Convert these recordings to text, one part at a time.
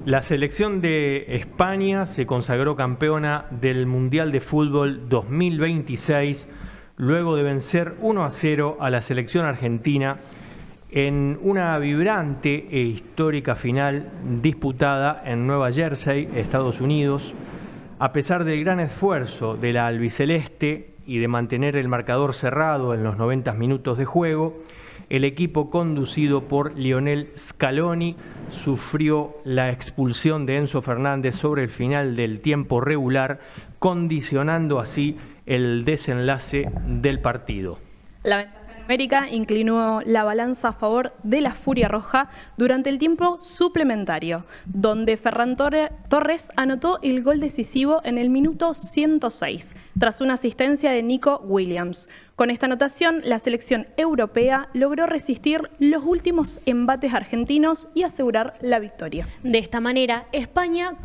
La selección de España se consagró campeona del Mundial de Fútbol 2026 luego de vencer 1-0 a la selección argentina en una vibrante e histórica final disputada en Nueva Jersey, Estados Unidos. A pesar del gran esfuerzo de la albiceleste y de mantener el marcador cerrado en los 90 minutos de juego, el equipo conducido por Lionel Scaloni sufrió la expulsión de Enzo Fernández sobre el final del tiempo regular, condicionando así el desenlace del partido. La ventaja numérica inclinó la balanza a favor de la Furia Roja durante el tiempo suplementario, donde Ferran Torres anotó el gol decisivo en el minuto 106, tras una asistencia de Nico Williams. Con esta anotación, la selección europea logró resistir los últimos embates argentinos y asegurar la victoria. De esta manera, España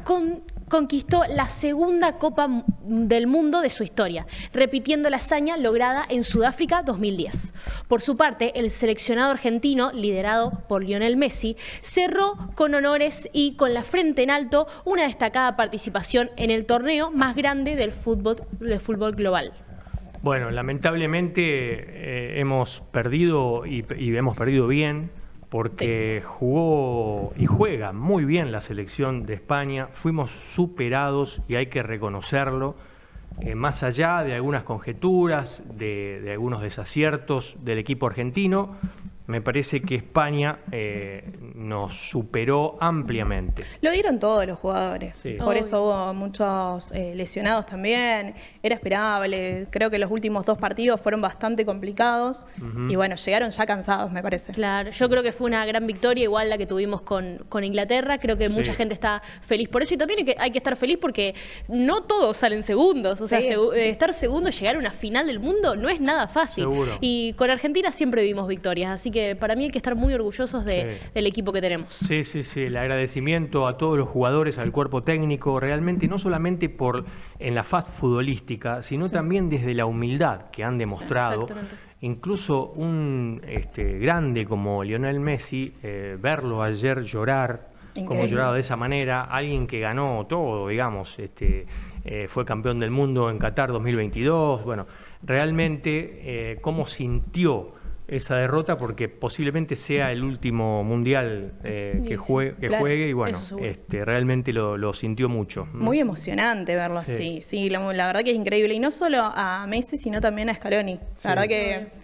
conquistó la segunda Copa del Mundo de su historia, repitiendo la hazaña lograda en Sudáfrica 2010. Por su parte, el seleccionado argentino, liderado por Lionel Messi, cerró con honores y con la frente en alto una destacada participación en el torneo más grande del fútbol global. Bueno, lamentablemente hemos perdido y hemos perdido bien, porque jugó y juega muy bien la selección de España. Fuimos superados y hay que reconocerlo, más allá de algunas conjeturas, de algunos desaciertos del equipo argentino. Me parece que España nos superó ampliamente. Lo dieron todos los jugadores, sí. Por eso hubo muchos lesionados también, era esperable. Creo que los últimos 2 partidos fueron bastante complicados y bueno, llegaron ya cansados, me parece. Claro, yo creo que fue una gran victoria, igual la que tuvimos con Inglaterra. Creo que mucha gente está feliz por eso y también hay que estar feliz porque no todos salen segundos. O sea, estar segundo y llegar a una final del mundo no es nada fácil. Seguro. Y con Argentina siempre vimos victorias, así que para mí hay que estar muy orgullosos del equipo que tenemos. Sí, el agradecimiento a todos los jugadores, al cuerpo técnico, realmente no solamente en la faz futbolística, sino también desde la humildad que han demostrado. Incluso un grande como Lionel Messi, verlo ayer llorar, como lloraba de esa manera, alguien que ganó todo, digamos, fue campeón del mundo en Qatar 2022, bueno, realmente cómo sintió esa derrota, porque posiblemente sea el último mundial que juegue y bueno, realmente lo sintió mucho. Muy emocionante verlo así, sí, la verdad que es increíble, y no solo a Messi, sino también a Scaloni. La verdad que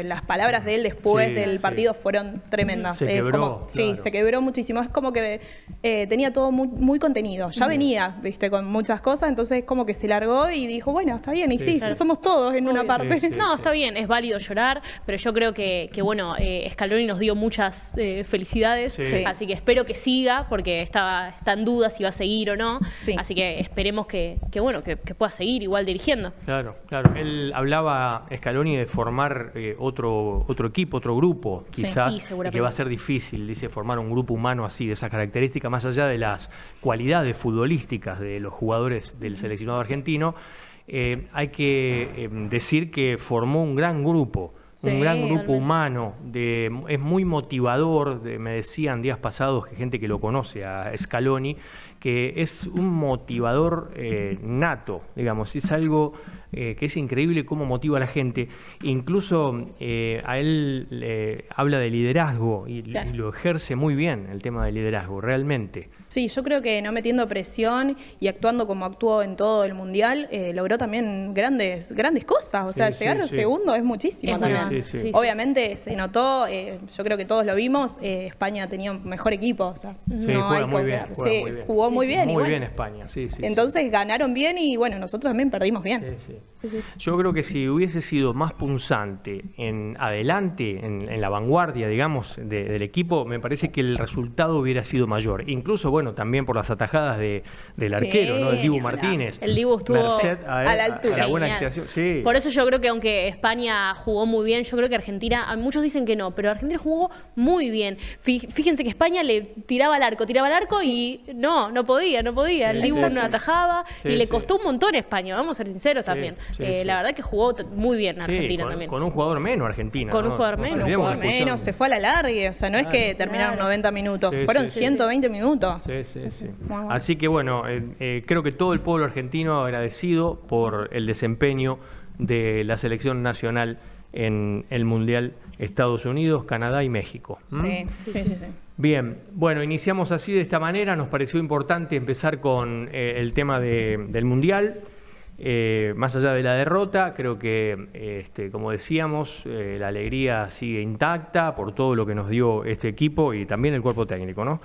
las palabras de él después del partido fueron tremendas. Se quebró, se quebró muchísimo. Es como que tenía todo muy contenido. Ya venía, viste, con muchas cosas, entonces como que se largó y dijo, bueno, está bien, y somos todos en una parte. No, está bien, es válido llorar, pero yo creo que bueno, Scaloni nos dio muchas felicidades, así que espero que siga, porque está en duda si va a seguir o no, así que esperemos que pueda seguir igual dirigiendo. Claro. Él hablaba, Scaloni, de formar otro equipo, otro grupo, quizás, y que va a ser difícil, dice, formar un grupo humano así, de esas características, más allá de las cualidades futbolísticas de los jugadores del seleccionado argentino. Hay que decir que formó un gran grupo, un gran grupo humano, es muy motivador. Me decían días pasados que gente que lo conoce a Scaloni, que es un motivador nato, digamos, es algo que es increíble cómo motiva a la gente. Incluso a él habla de liderazgo y lo ejerce muy bien, el tema del liderazgo, realmente. Sí, yo creo que no metiendo presión y actuando como actuó en todo el Mundial, logró también grandes cosas. O sea, llegar al segundo es muchísimo también. Obviamente se notó, yo creo que todos lo vimos, España tenía un mejor equipo. O sea, juega muy bien. Jugó muy bien. Muy bien España, Entonces ganaron bien y bueno, nosotros también perdimos bien. Yo creo que si hubiese sido más punzante en la vanguardia, digamos, del equipo, me parece que el resultado hubiera sido mayor. Incluso, bueno, también por las atajadas del arquero, ¿no? El Dibu Martínez. El Dibu estuvo a la altura. A la buena actuación. Por eso yo creo que aunque España jugó muy bien, yo creo que Argentina, muchos dicen que no, pero Argentina jugó muy bien. Fíjense que España le tiraba al arco y no no podía. El Dibu no atajaba y le costó un montón a España, vamos a ser sinceros también. La verdad que jugó muy bien Argentina también. Con un jugador menos Argentina. Con un jugador menos. Se fue a la larga, o sea, no es que terminaron 90 minutos, fueron 120 minutos. Sí. Así que bueno, creo que todo el pueblo argentino agradecido por el desempeño de la selección nacional en el Mundial Estados Unidos, Canadá y México. Sí. Bien, bueno, iniciamos así de esta manera. Nos pareció importante empezar con el tema del Mundial. Más allá de la derrota, creo que, como decíamos, la alegría sigue intacta por todo lo que nos dio este equipo y también el cuerpo técnico, ¿no?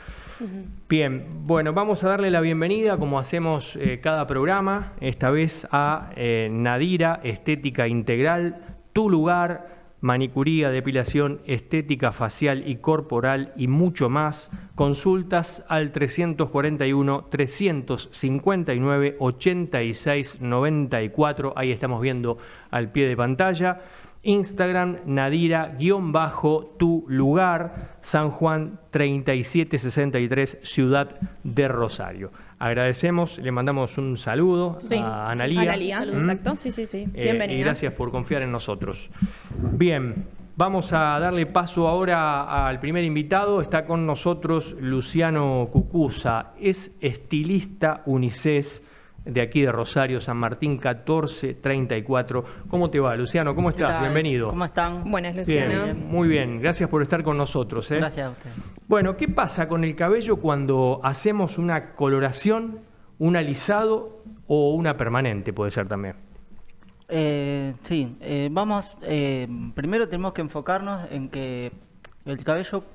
Bien, bueno, vamos a darle la bienvenida, como hacemos cada programa, esta vez a Nadira Estética Integral, tu lugar, manicuría, depilación, estética facial y corporal y mucho más. Consultas al 341-359-8694. Ahí estamos viendo al pie de pantalla. Instagram, Nadira-tu lugar, San Juan 3763, Ciudad de Rosario. Agradecemos, le mandamos un saludo a Analía. Exacto, sí. Bienvenida. Y gracias por confiar en nosotros. Bien, vamos a darle paso ahora al primer invitado. Está con nosotros Luciano Cucuza, es estilista unisex de aquí de Rosario, San Martín 1434. ¿Cómo te va, Luciano? ¿Cómo estás? Bienvenido. ¿Cómo están? Buenas, Luciano. Bien, muy bien, gracias por estar con nosotros. Gracias a usted. Bueno, ¿qué pasa con el cabello cuando hacemos una coloración, un alisado o una permanente? Puede ser también. Primero tenemos que enfocarnos en que el cabello,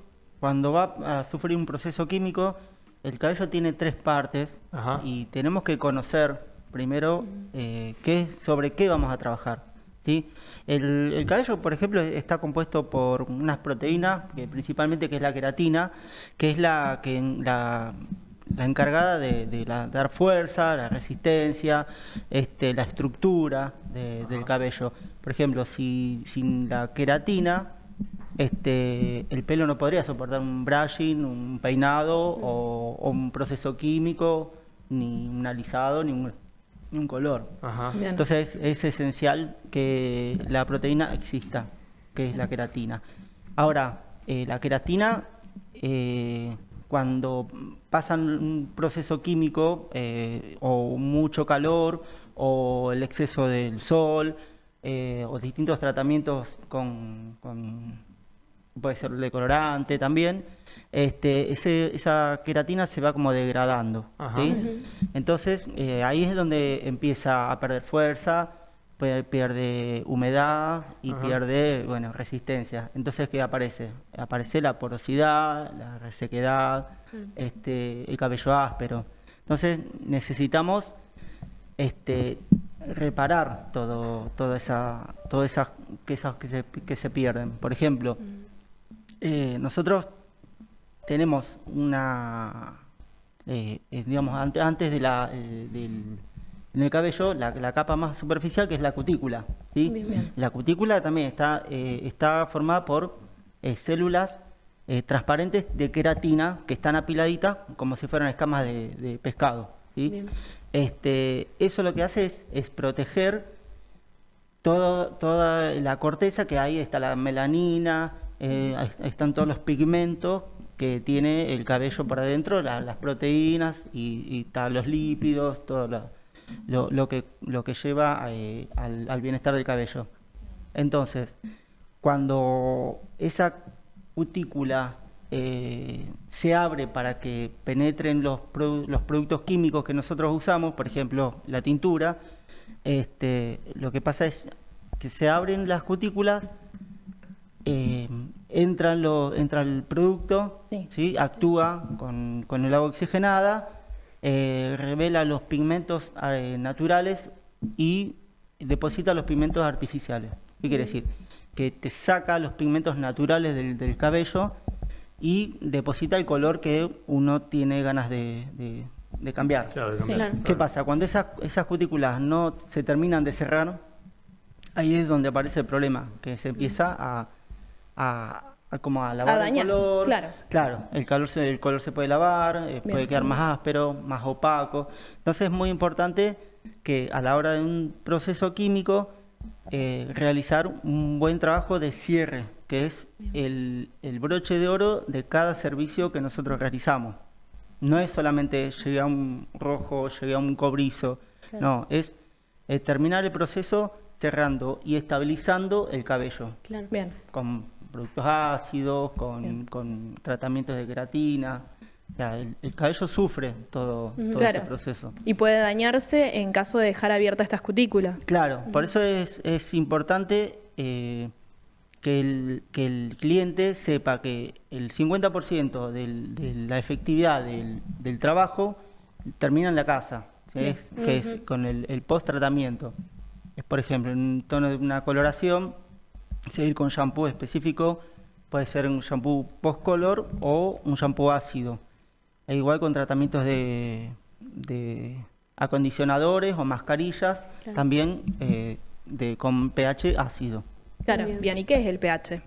cuando va a sufrir un proceso químico, el cabello tiene 3 partes. Ajá. Y tenemos que conocer primero sobre qué vamos a trabajar, ¿sí? El cabello, por ejemplo, está compuesto por unas proteínas, que es la queratina, que es la encargada de dar fuerza, la resistencia, la estructura del cabello. Por ejemplo, sin la queratina, el pelo no podría soportar un brushing, un peinado o un proceso químico, ni un alisado, ni un color. Ajá. Entonces es esencial que la proteína exista, que es la queratina. Ahora, la queratina, cuando pasan un proceso químico o mucho calor o el exceso del sol o distintos tratamientos puede ser de colorante también, esa queratina se va como degradando, ¿sí? Entonces ahí es donde empieza a perder fuerza, pierde humedad y pierde, resistencia. Entonces, ¿qué aparece? Aparece la porosidad, la resequedad, el cabello áspero. Entonces necesitamos reparar todas esas que se pierden. Por ejemplo, nosotros tenemos antes en el cabello, la capa más superficial, que es la cutícula, ¿sí? Bien. La cutícula también está formada por células transparentes de queratina que están apiladitas como si fueran escamas de pescado, ¿sí? Eso lo que hace es proteger toda la corteza, que ahí está la melanina, están todos los pigmentos que tiene el cabello por adentro, las proteínas y los lípidos, todo lo que lleva al bienestar del cabello. Entonces, cuando esa cutícula se abre para que penetren los productos químicos que nosotros usamos, por ejemplo, la tintura, lo que pasa es que se abren las cutículas, entra el producto, ¿sí? Actúa con el agua oxigenada, revela los pigmentos naturales y deposita los pigmentos artificiales. ¿Qué quiere decir? Que te saca los pigmentos naturales del cabello y deposita el color que uno tiene ganas de cambiar. Claro, de cambiar. Claro. ¿Qué pasa? Cuando esas cutículas no se terminan de cerrar, ahí es donde aparece el problema, que se empieza a como a lavar el color. Claro, el color se puede lavar, puede quedar más áspero, más opaco. Entonces es muy importante que a la hora de un proceso químico realizar un buen trabajo de cierre, que es el broche de oro de cada servicio que nosotros realizamos. No es solamente llegué a un rojo, llegué a un cobrizo, no, es terminar el proceso cerrando y estabilizando el cabello. Bien. Con productos ácidos, con tratamientos de queratina. O sea, el cabello sufre todo ese proceso. Y puede dañarse en caso de dejar abierta estas cutículas. Claro, por eso es importante que el cliente sepa que el 50% de la efectividad del trabajo termina en la casa, que es con el post-tratamiento. Por ejemplo, en un tono de una coloración, seguir con shampoo específico, puede ser un shampoo post-color o un shampoo ácido. E igual con tratamientos de acondicionadores o mascarillas, también con pH ácido. Claro, bien. ¿Y qué es el pH?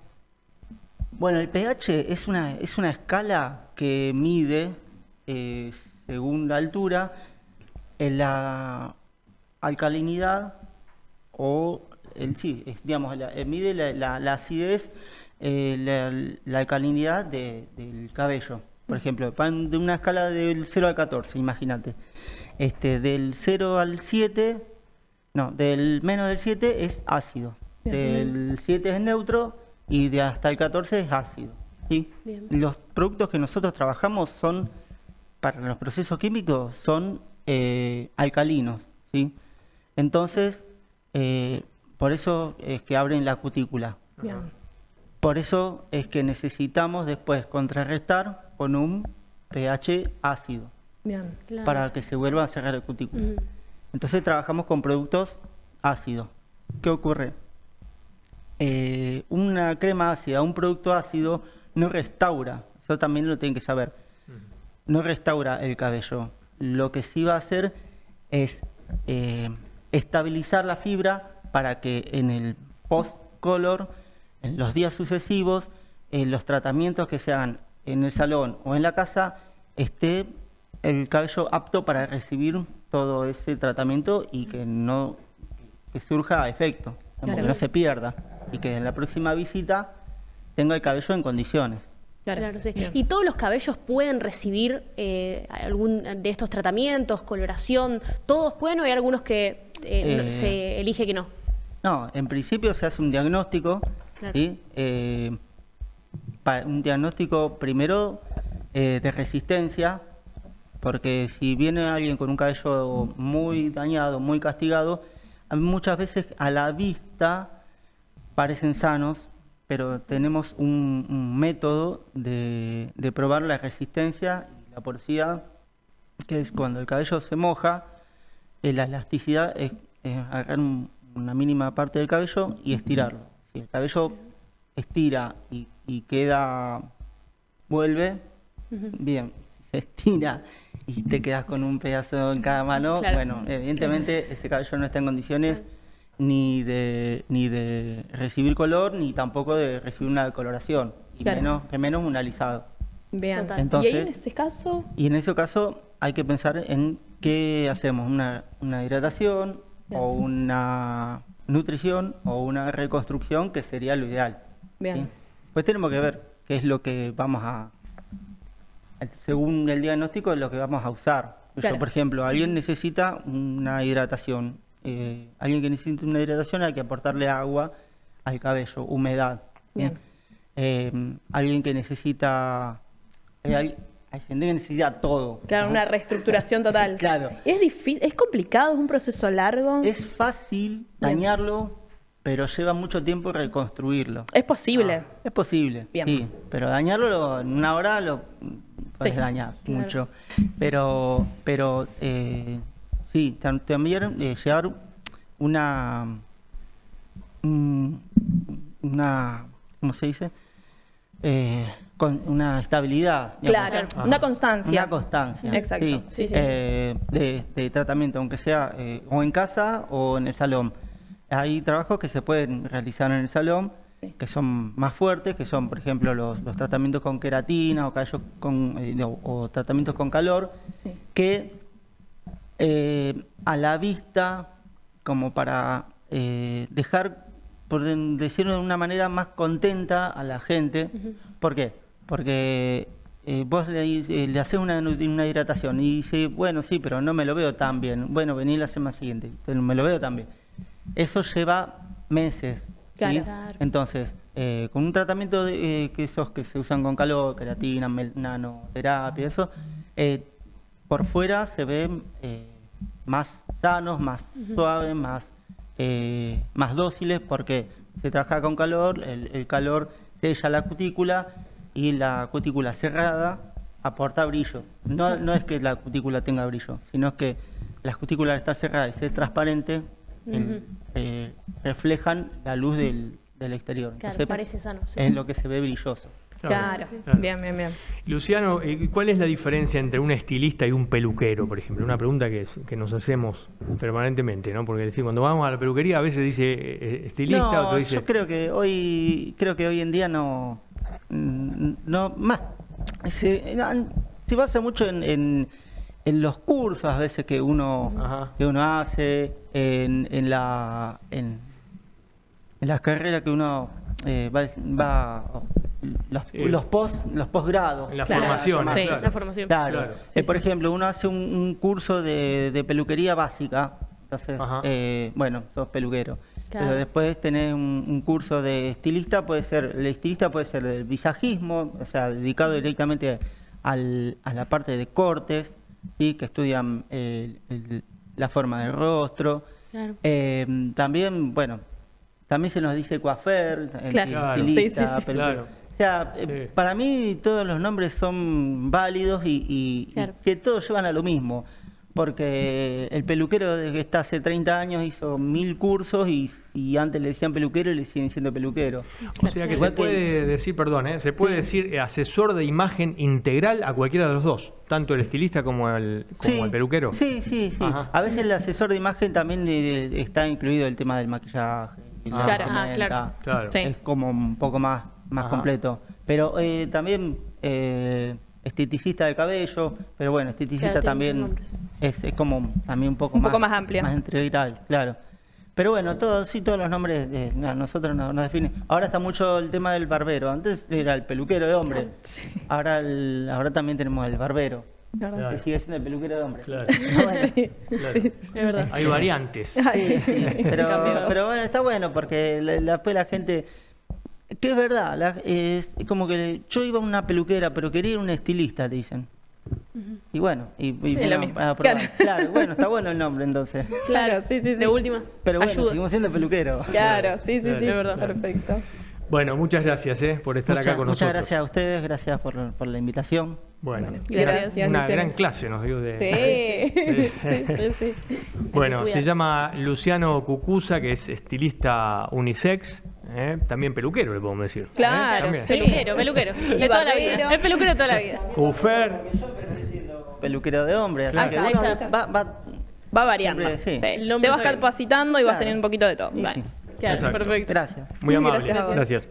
Bueno, el pH es una escala que mide, según la altura, la alcalinidad o mide la acidez, la alcalinidad del cabello. Por ejemplo, de una escala del 0 al 14, imagínate. Del 0 al 7, del menos del 7 es ácido. Del 7 es neutro y hasta el 14 es ácido. ¿Sí? Los productos que nosotros trabajamos para los procesos químicos, son alcalinos. ¿Sí? Entonces, por eso es que abren la cutícula. Por eso es que necesitamos después contrarrestar con un pH ácido. Para que se vuelva a cerrar el cutícula. Entonces trabajamos con productos ácidos. ¿Qué ocurre? Una crema ácida, un producto ácido, no restaura. Eso también lo tienen que saber. No restaura el cabello. Lo que sí va a hacer es estabilizar la fibra para que en el post-color, en los días sucesivos, los tratamientos que se hagan en el salón o en la casa, esté el cabello apto para recibir todo ese tratamiento y que surja a efecto, que no se pierda y que en la próxima visita tenga el cabello en condiciones. Claro, sí. ¿Y todos los cabellos pueden recibir algún de estos tratamientos, coloración? ¿Todos pueden o hay algunos que se elige que no? No, en principio se hace un diagnóstico, ¿sí? Un diagnóstico primero de resistencia, porque si viene alguien con un cabello muy dañado, muy castigado, muchas veces a la vista parecen sanos, pero tenemos un método de probar la resistencia y la porosidad, que es cuando el cabello se moja, la elasticidad es agarrar una mínima parte del cabello y estirarlo. Si el cabello estira y vuelve, bien, se estira y te quedas con un pedazo en cada mano, bueno, evidentemente ese cabello no está en condiciones ni de recibir color, ni tampoco de recibir una decoloración, y menos un alisado. Bien. Entonces, ¿y ahí en ese caso? Y en ese caso hay que pensar en qué hacemos, una hidratación o una nutrición o una reconstrucción, que sería lo ideal. ¿Sí? Pues tenemos que ver qué es lo que según el diagnóstico, es lo que vamos a usar. Yo, por ejemplo, alguien necesita una hidratación. Alguien que necesita una hidratación, hay que aportarle agua al cabello, humedad. Alguien que necesita... Hay gente que necesita todo. Claro, una reestructuración total. Claro. ¿Es difícil, es complicado, es un proceso largo? Es fácil dañarlo, pero lleva mucho tiempo reconstruirlo. ¿Es posible? Es posible, sí. Pero dañarlo en una hora lo puedes dañar mucho. Pero sí, también llevar una ¿cómo se dice? Con una estabilidad. Digamos. Claro, una constancia. Una constancia. Exacto. Sí. De tratamiento, aunque sea o en casa o en el salón. Hay trabajos que se pueden realizar en el salón que son más fuertes, que son, por ejemplo, los tratamientos con queratina o tratamientos con calor, que a la vista, como para dejar, por decirlo de una manera, más contenta a la gente. ¿Por qué? Porque vos le haces una hidratación y dice, bueno, sí, pero no me lo veo tan bien. Bueno, vení la semana siguiente, pero me lo veo tan bien. Eso lleva meses. ¿Sí? Claro. Entonces, con un tratamiento que esos que se usan con calor, queratina, nanoterapia, eso, por fuera se ven más sanos, más suaves, más dóciles, porque se trabaja con calor, el calor sella la cutícula y la cutícula cerrada aporta brillo. No es que la cutícula tenga brillo, sino que las cutículas al estar cerradas y ser transparentes reflejan la luz del exterior. Claro, entonces, parece sano. Sí. Es lo que se ve brilloso. Claro. Bien. Luciano, ¿cuál es la diferencia entre un estilista y un peluquero, por ejemplo? Una pregunta que nos hacemos permanentemente, ¿no? Porque cuando vamos a la peluquería a veces dice estilista, otro dice... Yo creo que hoy en día no más se basa mucho en los cursos a veces que uno hace, en las carreras que uno va los posgrados. En la formación. Sí, la formación. Claro. Por ejemplo, uno hace un curso de peluquería básica, entonces, bueno, sos peluquero. Claro. Pero después tenés un curso de estilista, el estilista puede ser del visajismo, o sea, dedicado directamente a la parte de cortes, ¿sí? Que estudian la forma del rostro. Claro. También se nos dice coafer, estilista, peluquero. O sea, para mí todos los nombres son válidos y que todos llevan a lo mismo. Porque el peluquero desde que está hace 30 años hizo 1000 cursos y antes le decían peluquero y le siguen diciendo peluquero. O sea que se puede decir, se puede decir asesor de imagen integral a cualquiera de los dos, tanto el estilista como el peluquero. Sí. A veces el asesor de imagen también está incluido el tema del maquillaje. Claro. Es como un poco más completo. Pero también... esteticista de cabello, pero bueno, esteticista también es como también un poco más amplia, más integral, claro. Pero bueno, todos los nombres nosotros nos definen. Ahora está mucho el tema del barbero. Antes era el peluquero de hombre. Sí. Ahora también tenemos el barbero. Claro. Que sigue siendo el peluquero de hombre. Claro. Sí, es verdad. Hay variantes. Sí. Pero bueno, está bueno porque después la gente... Que es verdad, es como que yo iba a una peluquera, pero quería ir a un estilista, te dicen. Y bueno, lo mismo. Claro, bueno, está bueno el nombre entonces. Claro, sí. De última. Pero bueno, seguimos siendo peluqueros. Claro, sí, es verdad. Perfecto. Bueno, muchas gracias por estar acá con nosotros. Muchas gracias a ustedes, gracias por la invitación. Bueno, gracias. Una gran clase nos dio Sí. Bueno, se llama Luciano Cucuza, que es estilista unisex. También peluquero, le podemos decir. Claro, peluquero. De toda la vida. Es peluquero de toda la vida. Ufer. Yo empecé siendo peluquero de hombre, así que va variando. Siempre, sí. Te vas capacitando y vas teniendo un poquito de todo. Sí. Claro, perfecto. Gracias. Muy amable. Gracias.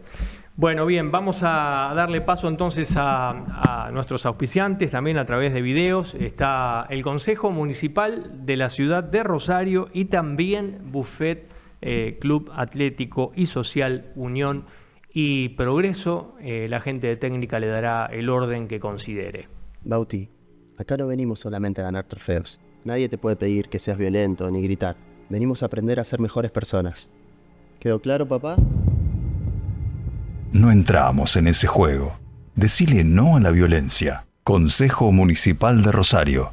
Bueno, bien, vamos a darle paso entonces a nuestros auspiciantes, también a través de videos. Está el Consejo Municipal de la Ciudad de Rosario y también Buffet Club Atlético y Social Unión y Progreso. La gente de técnica le dará el orden que considere. Bauti, acá no venimos solamente a ganar trofeos. Nadie te puede pedir que seas violento ni gritar. Venimos a aprender a ser mejores personas. ¿Quedó claro, papá? No entramos en ese juego. Decile no a la violencia. Consejo Municipal de Rosario.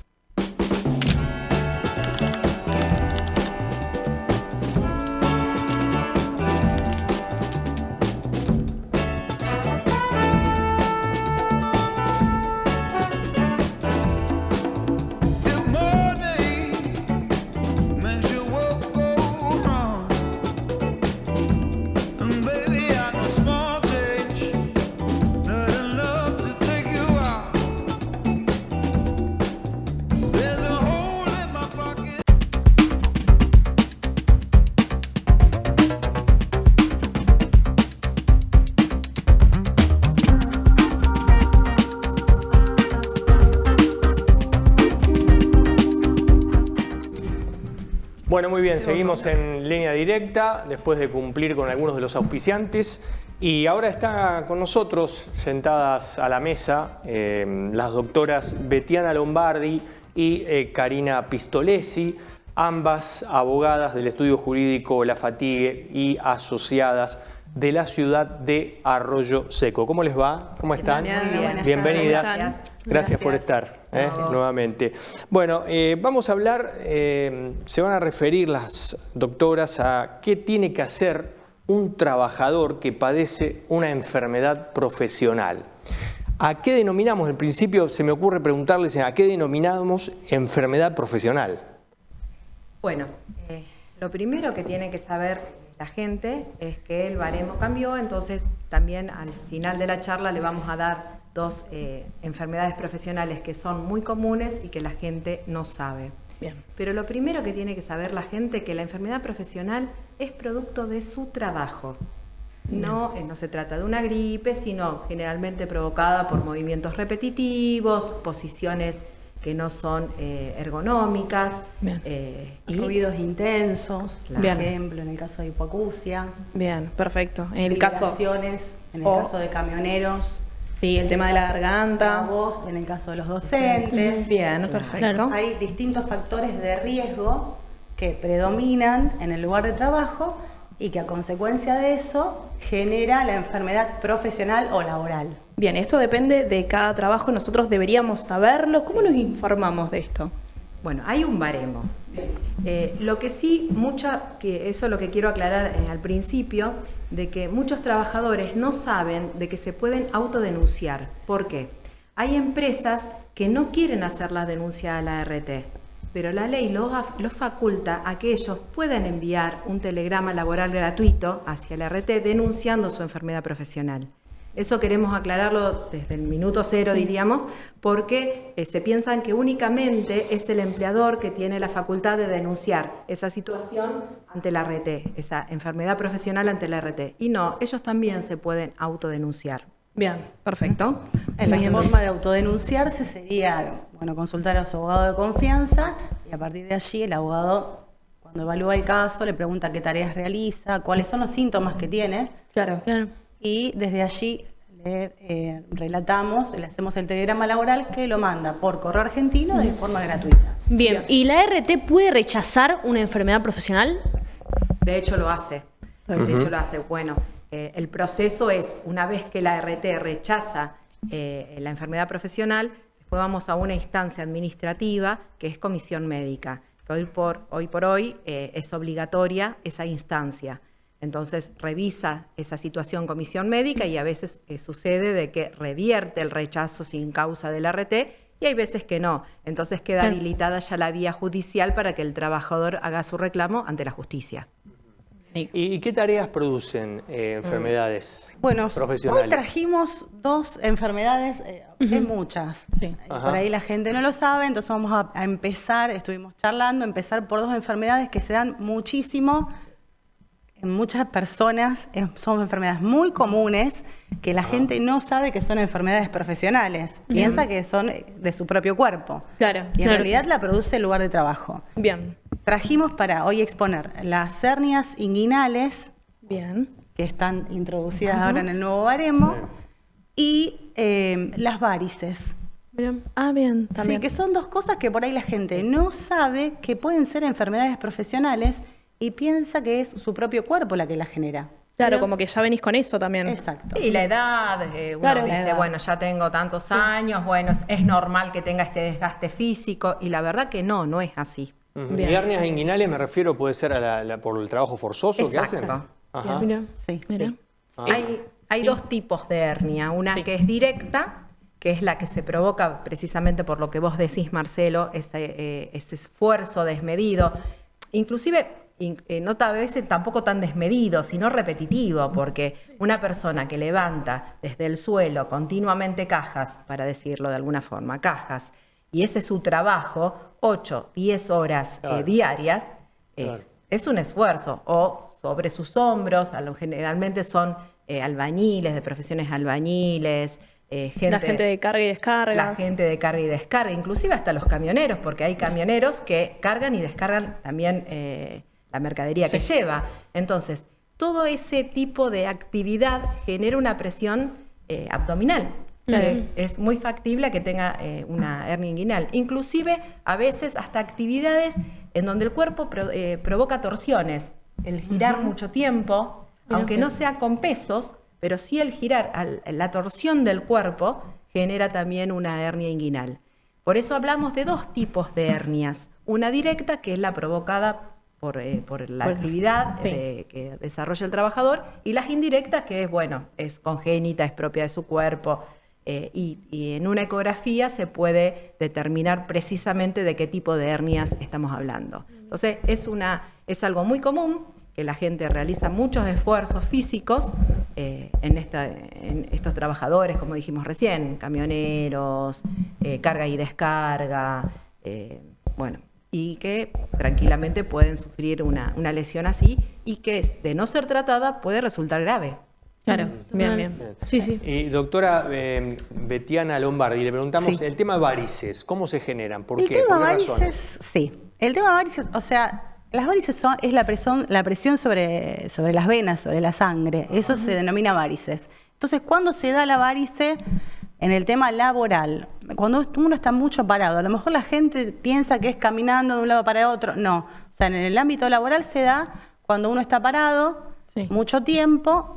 Bueno, muy bien, seguimos en línea directa después de cumplir con algunos de los auspiciantes. Y ahora está con nosotros, sentadas a la mesa, las doctoras Betiana Lombardi y Karina Pistolesi, ambas abogadas del estudio jurídico La Fatigue y asociadas de la ciudad de Arroyo Seco. ¿Cómo les va? ¿Cómo están? Muy bien. Bienvenidas. Gracias por estar nuevamente. Bueno, vamos a hablar, se van a referir las doctoras a qué tiene que hacer un trabajador que padece una enfermedad profesional. ¿A qué denominamos? En principio se me ocurre preguntarles a qué denominamos enfermedad profesional. Bueno, lo primero que tiene que saber la gente es que el baremo cambió, entonces también al final de la charla le vamos a dar dos enfermedades profesionales que son muy comunes y que la gente no sabe. Bien. Pero lo primero que tiene que saber la gente es que la enfermedad profesional es producto de su trabajo. No se trata de una gripe, sino generalmente provocada por movimientos repetitivos, posiciones que no son ergonómicas. Y ruidos intensos, por Bien. ejemplo, en el caso de hipoacusia. Bien, perfecto. En el caso, En el caso de camioneros. sí, el tema de la La garganta. voz, en el caso de los docentes. Bien, perfecto. Hay distintos factores de riesgo que predominan en el lugar de trabajo y que a consecuencia de eso genera la enfermedad profesional o laboral. Bien, esto depende de cada trabajo, nosotros deberíamos saberlo. ¿Cómo nos informamos de esto? Bueno, hay un baremo. Lo que sí, que eso es lo que quiero aclarar al principio, de que muchos trabajadores no saben de que se pueden autodenunciar. ¿Por qué? Hay empresas que no quieren hacer la denuncia a la ART, pero la ley los faculta a que ellos puedan enviar un telegrama laboral gratuito hacia la ART denunciando su enfermedad profesional. Eso queremos aclararlo desde el minuto cero, diríamos, porque se piensan que únicamente es el empleador que tiene la facultad de denunciar esa situación ante la ART, esa enfermedad profesional ante la ART. Y no, ellos también se pueden autodenunciar. Bien, perfecto. La forma de autodenunciarse sería, consultar a su abogado de confianza y a partir de allí el abogado, cuando evalúa el caso, le pregunta qué tareas realiza, cuáles son los síntomas que tiene. Claro. Y desde allí le relatamos, le hacemos el telegrama laboral que lo manda por correo argentino de forma gratuita. Bien, ¿y la ART puede rechazar una enfermedad profesional? De hecho lo hace. De hecho lo hace. Bueno, el proceso es, una vez que la ART rechaza la enfermedad profesional, después vamos a una instancia administrativa que es comisión médica. Hoy por hoy es obligatoria esa instancia. Entonces revisa esa situación comisión médica y a veces sucede de que revierte el rechazo sin causa del ART y hay veces que no. Entonces queda habilitada ya la vía judicial para que el trabajador haga su reclamo ante la justicia. ¿Y qué tareas producen enfermedades profesionales? Hoy trajimos dos enfermedades, hay muchas. Sí. Por ahí la gente no lo sabe, entonces vamos a empezar, estuvimos charlando, empezar por dos enfermedades que se dan muchísimo en muchas personas, son enfermedades muy comunes que la gente no sabe que son enfermedades profesionales, piensa que son de su propio cuerpo. Claro. Y en realidad la produce el lugar de trabajo. Bien. Trajimos para hoy exponer las hernias inguinales, Bien. que están introducidas ahora en el nuevo baremo, y las varices. Bien. Ah, bien. Sí, También. que son dos cosas que por ahí la gente no sabe que pueden ser enfermedades profesionales y piensa que es su propio cuerpo la que la genera. Claro, como que ya venís con eso también. Exacto. Sí, la edad, uno Claro. dice, La edad. bueno, ya tengo tantos años, bueno, es normal que tenga este desgaste físico, y la verdad que no es así. Y hernias inguinales me refiero, puede ser por el trabajo forzoso que hacen. Exacto. Ajá. Mira. Sí. Mira. Hay dos tipos de hernia, una que es directa, que es la que se provoca precisamente por lo que vos decís, Marcelo, ese esfuerzo desmedido, inclusive no a veces tampoco tan desmedido, sino repetitivo, porque una persona que levanta desde el suelo continuamente cajas, para decirlo de alguna forma, cajas, y ese es su trabajo, 8, 10 horas diarias, es un esfuerzo, o sobre sus hombros, generalmente son albañiles, de profesiones albañiles, la gente de carga y descarga. La gente de carga y descarga, inclusive hasta los camioneros, porque hay camioneros que cargan y descargan también la mercadería que lleva. Entonces, todo ese tipo de actividad genera una presión abdominal. Es muy factible que tenga una hernia inguinal. Inclusive, a veces, hasta actividades en donde el cuerpo provoca torsiones. El girar mucho tiempo, aunque no sea con pesos, pero sí el girar, la torsión del cuerpo genera también una hernia inguinal. Por eso hablamos de dos tipos de hernias. Una directa, que es la provocada por la actividad que desarrolla el trabajador, y las indirectas, que es congénita, es propia de su cuerpo, y en una ecografía se puede determinar precisamente de qué tipo de hernias estamos hablando. Entonces, es algo muy común, que la gente realiza muchos esfuerzos físicos en estos trabajadores, como dijimos recién, camioneros, carga y descarga, y que tranquilamente pueden sufrir una lesión así, y que de no ser tratada puede resultar grave. Claro, bien. Sí. Y doctora Betiana Lombardi, le preguntamos el tema de varices, ¿cómo se generan? ¿Por qué? El tema ¿Por qué varices, razones? sí. El tema varices, o sea, las varices es la presión sobre las venas, sobre la sangre. Eso se denomina varices. Entonces, ¿cuándo se da la varice? En el tema laboral. Cuando uno está mucho parado, a lo mejor la gente piensa que es caminando de un lado para otro. No. O sea, en el ámbito laboral se da cuando uno está parado mucho tiempo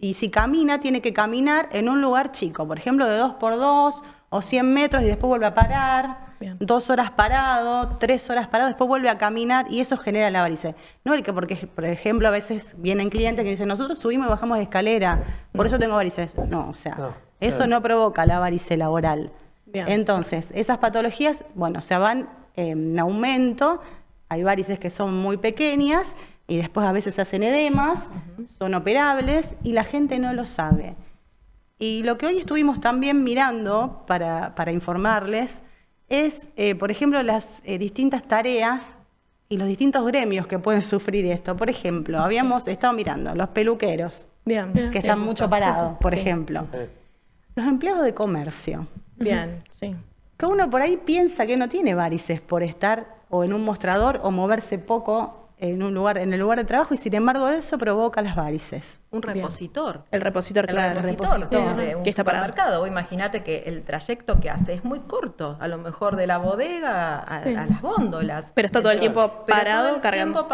y si camina, tiene que caminar en un lugar chico. Por ejemplo, de 2x2 o 100 metros y después vuelve a parar. 2 horas parado, 3 horas parado, después vuelve a caminar y eso genera la varice. No el que, porque, por ejemplo, a veces vienen clientes que dicen, nosotros subimos y bajamos de escalera, por eso tengo varices. No, o sea, eso no provoca la varice laboral. Entonces, esas patologías, se van en aumento. Hay varices que son muy pequeñas y después a veces se hacen edemas, son operables y la gente no lo sabe. Y lo que hoy estuvimos también mirando para informarles es, por ejemplo, las distintas tareas y los distintos gremios que pueden sufrir esto. Por ejemplo, habíamos estado mirando los peluqueros, que están mucho parados, por ejemplo. Los empleados de comercio. Que uno por ahí piensa que no tiene varices por estar o en un mostrador o moverse poco en el lugar de trabajo, y sin embargo eso provoca las varices. Un repositor. El repositor, claro. El repositor de un supermercado. Imagínate que el trayecto que hace es muy corto, a lo mejor de la bodega a las góndolas. Pero está todo el tiempo parado cargando.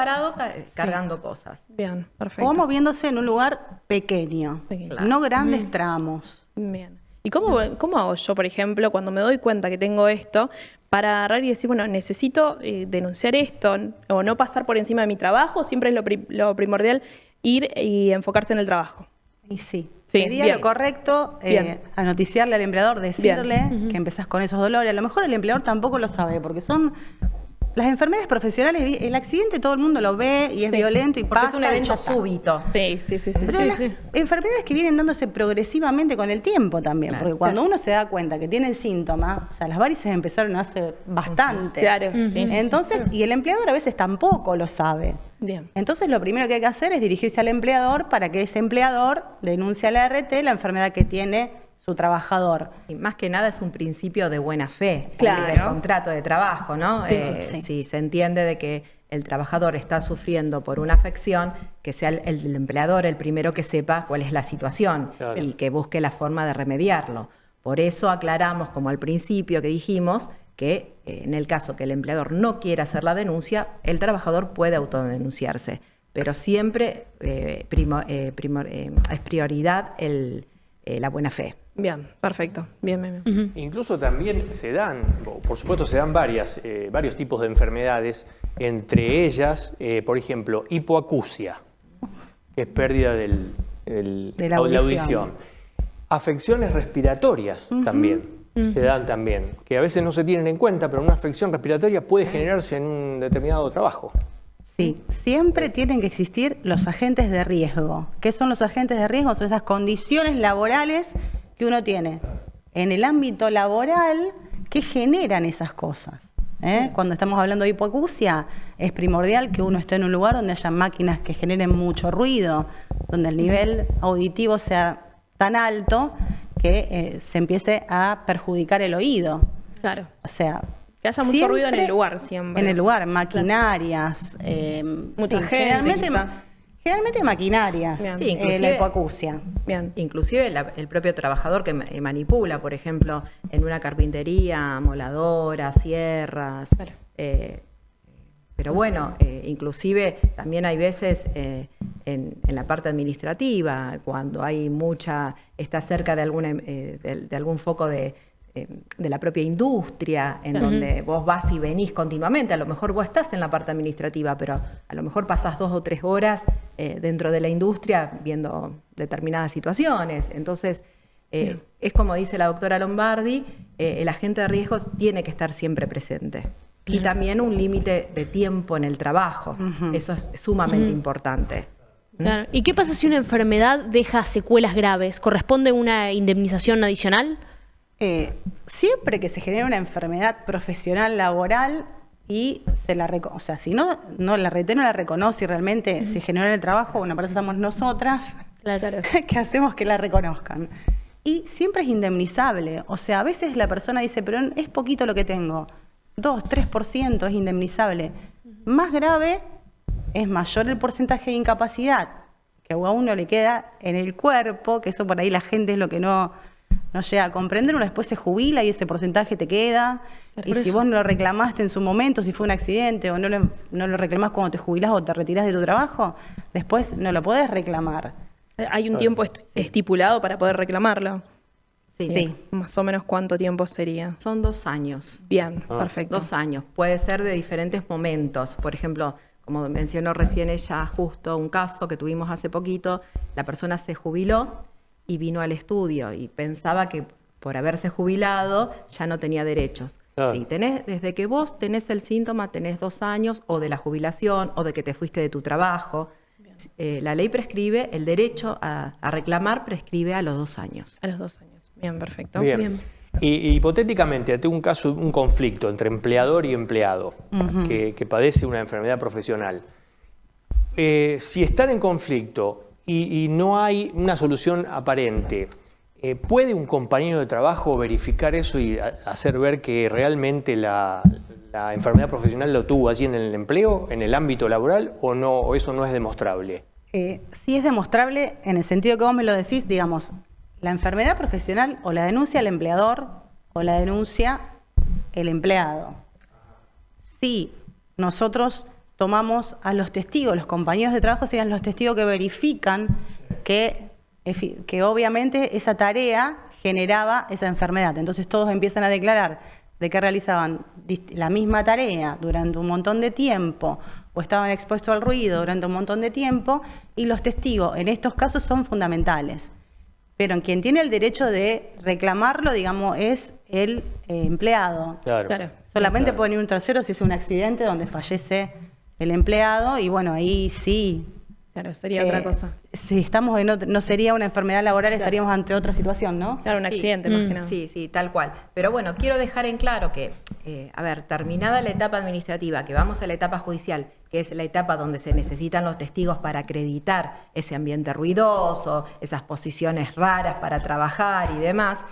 Cargando cosas. Bien, perfecto. O moviéndose en un lugar pequeño. No grandes tramos. Bien. ¿Y cómo hago yo, por ejemplo, cuando me doy cuenta que tengo esto, para agarrar y decir, necesito denunciar esto, o no pasar por encima de mi trabajo? Siempre es lo primordial ir y enfocarse en el trabajo. Y sería lo correcto a noticiarle al empleador, decirle que empezás con esos dolores. A lo mejor el empleador tampoco lo sabe, porque son las enfermedades profesionales, el accidente todo el mundo lo ve y es violento y porque pasa. Es un evento súbito. Pero las enfermedades que vienen dándose progresivamente con el tiempo también, porque cuando uno se da cuenta que tiene síntomas, o sea, las varices empezaron hace bastante. Entonces, y el empleador a veces tampoco lo sabe. Entonces, lo primero que hay que hacer es dirigirse al empleador para que ese empleador denuncie a la ART la enfermedad que tiene su trabajador. Y más que nada es un principio de buena fe del contrato de trabajo, ¿no? Si se entiende de que el trabajador está sufriendo por una afección, que sea el empleador el primero que sepa cuál es la situación y que busque la forma de remediarlo. Por eso aclaramos, como al principio que dijimos, que en el caso que el empleador no quiera hacer la denuncia, el trabajador puede autodenunciarse, pero siempre es prioridad la buena fe. Bien, perfecto. Bien. Incluso también por supuesto se dan varios tipos de enfermedades, entre ellas, por ejemplo, hipoacusia, que es pérdida de la audición. Afecciones respiratorias también se dan también, que a veces no se tienen en cuenta, pero una afección respiratoria puede generarse en un determinado trabajo. Sí, siempre tienen que existir los agentes de riesgo. ¿Qué son los agentes de riesgo? Son esas condiciones laborales que uno tiene en el ámbito laboral que generan esas cosas. Cuando estamos hablando de hipoacusia, es primordial que uno esté en un lugar donde haya máquinas que generen mucho ruido, donde el nivel auditivo sea tan alto que se empiece a perjudicar el oído. Claro. O sea, que haya mucho ruido en el lugar siempre. En el lugar, maquinarias. Mucha gente, generalmente maquinarias. Sí, inclusive, la hipoacusia. Bien. Inclusive el propio trabajador que manipula, por ejemplo, en una carpintería, moladoras, sierras. Claro. Pero bueno, inclusive también hay veces en la parte administrativa, cuando hay está cerca de algún foco de la propia industria, en donde vos vas y venís continuamente. A lo mejor vos estás en la parte administrativa, pero a lo mejor pasás 2 o 3 horas dentro de la industria viendo determinadas situaciones. Entonces, es como dice la doctora Lombardi, el agente de riesgos tiene que estar siempre presente. Y también un límite de tiempo en el trabajo. Eso es sumamente importante. Claro. ¿Y qué pasa si una enfermedad deja secuelas graves? ¿Corresponde una indemnización adicional? Siempre que se genere una enfermedad profesional laboral y o sea, si la RT no la reconoce y realmente se generó en el trabajo, bueno, para eso estamos nosotras, Claro. que hacemos que la reconozcan. Y siempre es indemnizable. O sea, a veces la persona dice, pero es poquito lo que tengo. 2, 3% es indemnizable. Más grave, es mayor el porcentaje de incapacidad que a uno le queda en el cuerpo, que eso por ahí la gente es lo que no llega a comprender. Uno después se jubila y ese porcentaje te queda. Y si vos no lo reclamaste en su momento, si fue un accidente, o no lo reclamás cuando te jubilás o te retirás de tu trabajo, después no lo podés reclamar. ¿Hay un tiempo estipulado para poder reclamarlo? Sí. ¿Más o menos cuánto tiempo sería? Son 2 años. Bien, perfecto. 2 años. Puede ser de diferentes momentos. Por ejemplo, como mencionó recién ella, justo un caso que tuvimos hace poquito, la persona se jubiló y vino al estudio y pensaba que por haberse jubilado ya no tenía derechos. Claro. Sí, desde que vos tenés el síntoma, tenés 2 años, o de la jubilación, o de que te fuiste de tu trabajo. La ley prescribe, el derecho a reclamar prescribe a los 2 años. A los 2 años. Bien, perfecto. Bien. Y hipotéticamente, ante un caso, un conflicto entre empleador y empleado que padece una enfermedad profesional, si están en conflicto y no hay una solución aparente, ¿puede un compañero de trabajo verificar eso y hacer ver que realmente la enfermedad profesional lo tuvo allí en el empleo, en el ámbito laboral, o no, o eso no es demostrable? Sí es demostrable en el sentido que vos me lo decís, digamos, la enfermedad profesional o la denuncia el empleador o la denuncia el empleado. Si nosotros tomamos a los testigos, los compañeros de trabajo serían los testigos que verifican que obviamente esa tarea generaba esa enfermedad. Entonces todos empiezan a declarar de que realizaban la misma tarea durante un montón de tiempo o estaban expuestos al ruido durante un montón de tiempo, y los testigos en estos casos son fundamentales. Pero en quien tiene el derecho de reclamarlo, digamos, es el empleado. Claro. Solamente puede venir un tercero si es un accidente donde fallece el empleado, y bueno, ahí sí. Claro, sería otra cosa. Si estamos no sería una enfermedad laboral, estaríamos ante otra situación, ¿no? Claro, un accidente, más que nada. Sí, tal cual. Pero bueno, quiero dejar en claro que, terminada la etapa administrativa, que vamos a la etapa judicial, que es la etapa donde se necesitan los testigos para acreditar ese ambiente ruidoso, esas posiciones raras para trabajar y demás,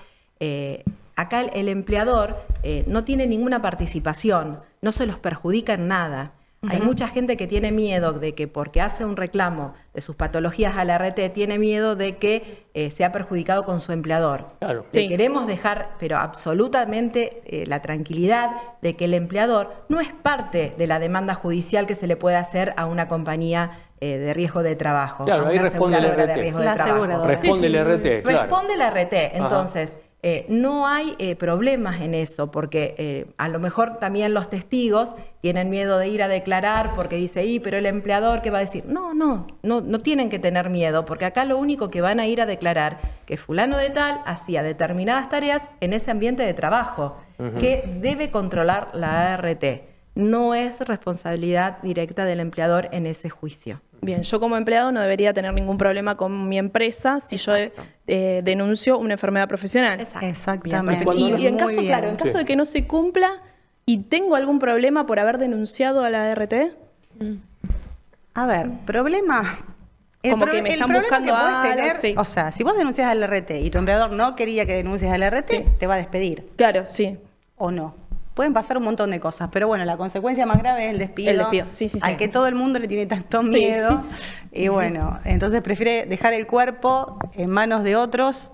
acá el empleador no tiene ninguna participación, no se los perjudica en nada. Hay mucha gente que tiene miedo de que porque hace un reclamo de sus patologías a la RT, tiene miedo de que sea perjudicado con su empleador. Claro. Le queremos dejar, pero absolutamente, la tranquilidad de que el empleador no es parte de la demanda judicial que se le puede hacer a una compañía de riesgo de trabajo. Claro, ahí responde el RT. Responde el RT, claro. Responde el RT. Entonces, no hay problemas en eso, porque a lo mejor también los testigos tienen miedo de ir a declarar porque dice, pero el empleador, ¿qué va a decir? No tienen que tener miedo, porque acá lo único que van a ir a declarar que fulano de tal hacía determinadas tareas en ese ambiente de trabajo, que debe controlar la ART. No es responsabilidad directa del empleador en ese juicio. Bien, yo como empleado no debería tener ningún problema con mi empresa si yo denuncio una enfermedad profesional. Exactamente. Bien, y en caso, en caso de que no se cumpla y tengo algún problema por haber denunciado a la ART. A ver, problema como que me están buscando algo. Sí. O sea, si vos denuncias al RT y tu empleador no quería que denuncies al RT, te va a despedir. Claro, sí. O no. Pueden pasar un montón de cosas, pero bueno, la consecuencia más grave es el despido. El despido, sí. Al que todo el mundo le tiene tanto miedo. Y bueno, entonces prefiere dejar el cuerpo en manos de otros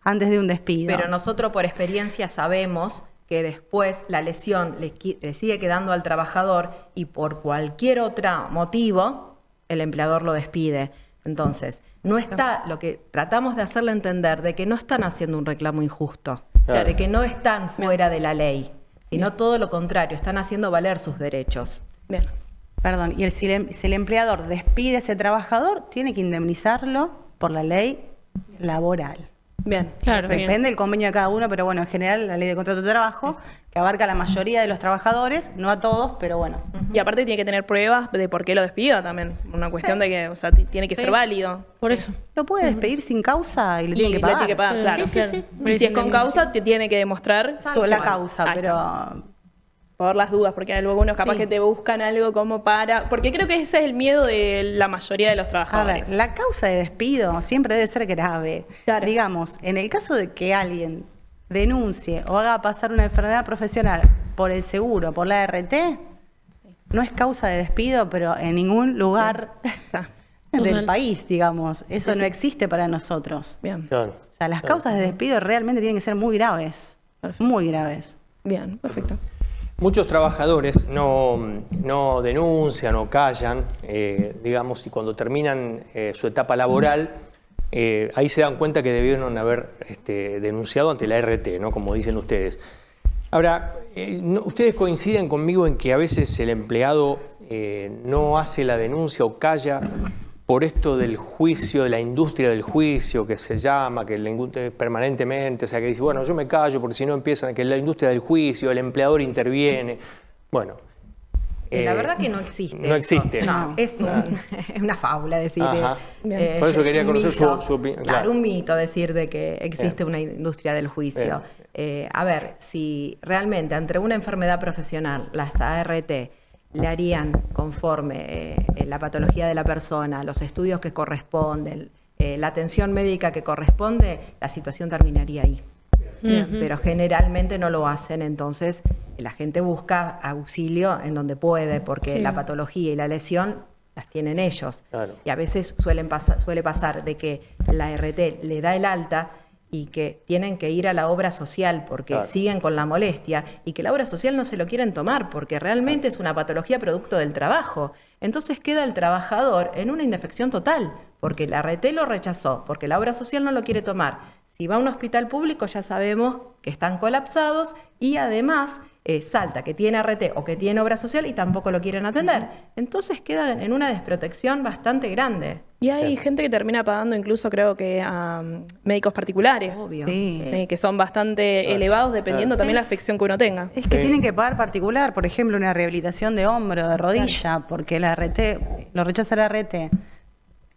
antes de un despido. Pero nosotros por experiencia sabemos que después la lesión le sigue quedando al trabajador y por cualquier otro motivo el empleador lo despide. Entonces, no está, lo que tratamos de hacerle entender de que no están haciendo un reclamo injusto, de que no están fuera de la ley, sino todo lo contrario, están haciendo valer sus derechos. Bien. Perdón, y si el empleador despide a ese trabajador, tiene que indemnizarlo por la ley laboral. Bien, claro. Depende del convenio de cada uno, pero bueno, en general la ley de contrato de trabajo, que abarca a la mayoría de los trabajadores, no a todos, pero bueno. Y aparte tiene que tener pruebas de por qué lo despidió también. Una cuestión de que, o sea, tiene que ser válido. Por eso. Lo puede despedir sin causa y le tienen que pagar. Le tiene que pagar, claro. Sí. Y si es con causa, te tiene que demostrar La causa, pero... por las dudas, porque hay algunos capaz que te buscan algo como para... Porque creo que ese es el miedo de la mayoría de los A trabajadores. ver, la causa de despido siempre debe ser grave. Claro. Digamos, en el caso de que alguien denuncie o haga pasar una enfermedad profesional por el seguro, por la ART, no es causa de despido, pero en ningún lugar del país, digamos. Eso no existe para nosotros. Bien. Claro. O sea, las causas de despido realmente tienen que ser muy graves. Perfecto. Muy graves. Bien, perfecto. Muchos trabajadores no denuncian o callan, digamos, y cuando terminan su etapa laboral, ahí se dan cuenta que debieron haber denunciado ante la RT, ¿no? Como dicen ustedes. Ahora, ¿ustedes coinciden conmigo en que a veces el empleado no hace la denuncia o calla por esto del juicio, de la industria del juicio, que se llama, que permanentemente, o sea, que dice, bueno, yo me callo porque si no empiezan, que la industria del juicio, el empleador interviene? Bueno. La verdad que no existe. No existe. No, es una fábula decir. Por eso quería conocer su opinión. Claro, un mito decir de que existe una industria del juicio. A ver, si realmente ante una enfermedad profesional, las ART le harían conforme la patología de la persona, los estudios que corresponden, la atención médica que corresponde, la situación terminaría ahí. Pero generalmente no lo hacen, entonces la gente busca auxilio en donde puede, porque la patología y la lesión las tienen ellos. Claro. Y a veces suele pasar de que la RT le da el alta y que tienen que ir a la obra social porque siguen con la molestia y que la obra social no se lo quieren tomar porque realmente es una patología producto del trabajo. Entonces queda el trabajador en una indefección total porque la RT lo rechazó, porque la obra social no lo quiere tomar. Si va a un hospital público ya sabemos que están colapsados y además salta que tiene RT o que tiene obra social y tampoco lo quieren atender. Entonces quedan en una desprotección bastante grande. Y hay gente que termina pagando incluso creo que a médicos particulares. Obvio. Sí. Que son bastante elevados dependiendo también la afección que uno tenga. Es que tienen que pagar particular, por ejemplo, una rehabilitación de hombro, de rodilla, porque la RT, lo rechaza la RT.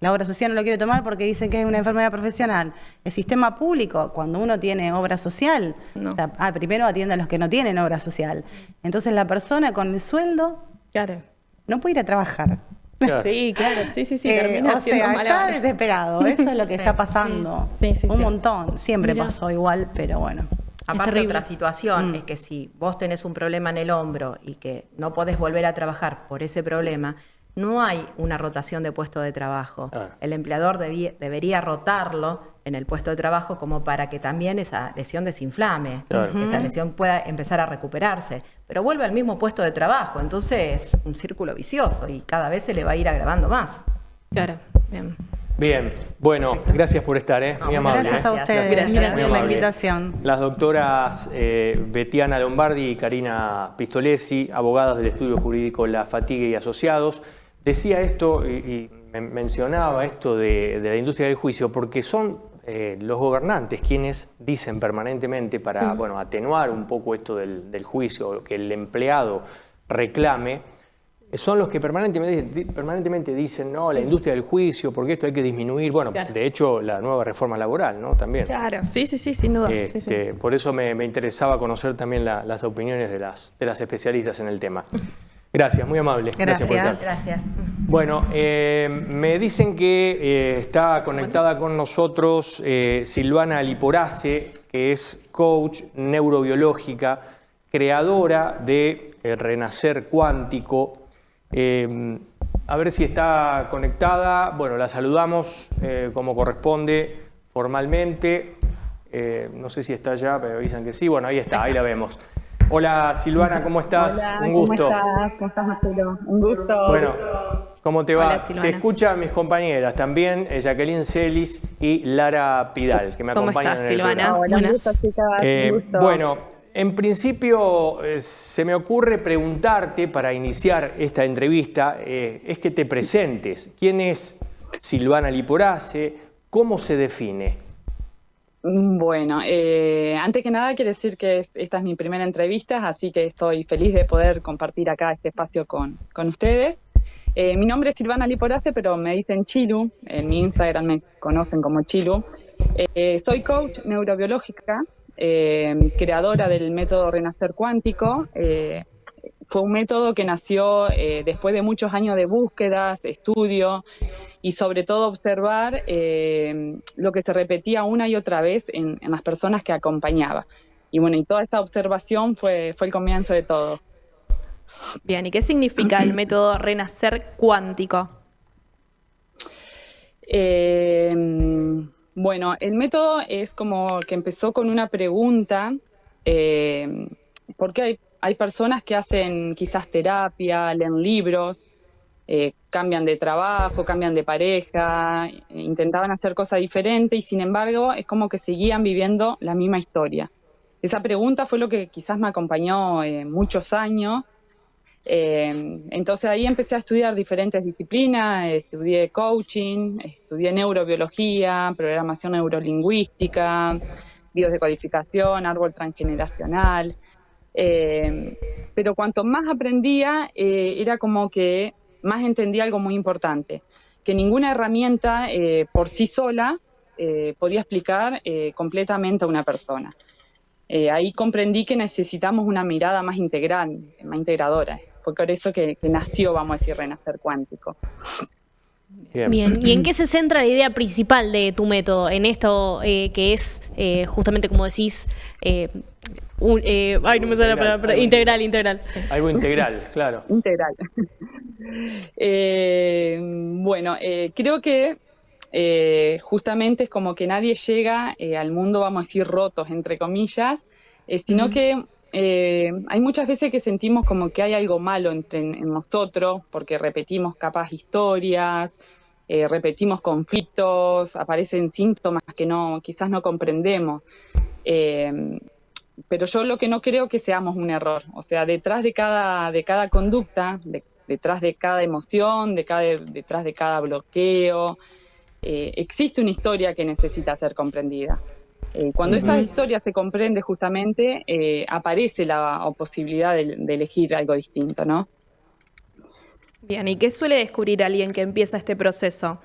La obra social no lo quiere tomar porque dice que es una enfermedad profesional. El sistema público, cuando uno tiene obra social, o sea, primero atiende a los que no tienen obra social. Entonces la persona con el sueldo no puede ir a trabajar. Claro. Sí, claro, sí, termina o haciendo sea, malabares. está desesperado, eso es lo que está pasando. Un montón, siempre pasó igual, pero bueno. Aparte otra situación es que si vos tenés un problema en el hombro y que no podés volver a trabajar por ese problema, no hay una rotación de puesto de trabajo. El empleador debería rotarlo en el puesto de trabajo como para que también esa lesión desinflame, esa lesión pueda empezar a recuperarse, pero vuelve al mismo puesto de trabajo, entonces es un círculo vicioso y cada vez se le va a ir agravando más. Claro, bien. Bien, bueno, gracias por estar, muy amable. Gracias a ustedes, gracias por la invitación. Las doctoras Betiana Lombardi y Karina Pistolesi, abogadas del Estudio Jurídico La Fatigue y Asociados. Decía esto y mencionaba esto de la industria del juicio porque son los gobernantes quienes dicen permanentemente para atenuar un poco esto del juicio, que el empleado reclame, son los que permanentemente dicen, no, la industria del juicio, porque esto hay que disminuir. Bueno, de hecho, la nueva reforma laboral, ¿no? También. Claro, sí, sin duda. Por eso me interesaba conocer también las opiniones de las especialistas en el tema. Gracias, muy amable. Gracias por estar. Gracias. Bueno, me dicen que está conectada con nosotros Silvana Liporace, que es coach neurobiológica, creadora de Renacer Cuántico. A ver si está conectada. Bueno, la saludamos como corresponde formalmente. No sé si está allá, pero avisan que sí. Bueno, ahí está, ahí la vemos. Hola Silvana, ¿cómo estás? Hola, un gusto. ¿cómo estás? ¿Cómo estás, Marcelo? Un gusto. Bueno, ¿cómo te va? Hola, Silvana. Te escuchan mis compañeras también, Jacqueline Celis y Lara Pidal, que me acompañan estás, en el Silvana? programa. Hola, un gusto, chicas. Un gusto. Bueno, en principio se me ocurre preguntarte para iniciar esta entrevista, es que te presentes. ¿Quién es Silvana Liporace? ¿Cómo se define? Bueno, antes que nada quiero decir que esta es mi primera entrevista, así que estoy feliz de poder compartir acá este espacio con ustedes. Mi nombre es Silvana Liporace, pero me dicen Chilu. En mi Instagram me conocen como Chilu. Soy coach neurobiológica, creadora del método Renacer Cuántico. Fue un método que nació después de muchos años de búsquedas, estudio y sobre todo observar lo que se repetía una y otra vez en las personas que acompañaba. Y bueno, y toda esta observación fue el comienzo de todo. Bien, ¿y qué significa el método Renacer Cuántico? Bueno, el método es como que empezó con una pregunta, porque hay personas que hacen quizás terapia, leen libros, cambian de trabajo, cambian de pareja, intentaban hacer cosas diferentes y sin embargo es como que seguían viviendo la misma historia. Esa pregunta fue lo que quizás me acompañó muchos años. Entonces ahí empecé a estudiar diferentes disciplinas, estudié coaching, estudié neurobiología, programación neurolingüística, biodescodificación, árbol transgeneracional. Pero cuanto más aprendía, era como que más entendía algo muy importante, que ninguna herramienta por sí sola podía explicar completamente a una persona. Ahí comprendí que necesitamos una mirada más integral, más integradora. Fue por eso que nació, vamos a decir, Renacer Cuántico. Bien, ¿y en qué se centra la idea principal de tu método? En esto que es, justamente como decís, no me sale la palabra, integral. Algo integral, claro. Integral. Bueno, creo que justamente es como que nadie llega al mundo, vamos a decir, rotos, entre comillas, sino que hay muchas veces que sentimos como que hay algo malo en nosotros, porque repetimos capaz historias, repetimos conflictos, aparecen síntomas que quizás no comprendemos. Pero yo lo que no creo que seamos un error. O sea, detrás de cada conducta, detrás de cada emoción, detrás de cada bloqueo, existe una historia que necesita ser comprendida. Cuando esa historia se comprende justamente, aparece la posibilidad de elegir algo distinto, ¿no? Bien, ¿y qué suele descubrir alguien que empieza este proceso?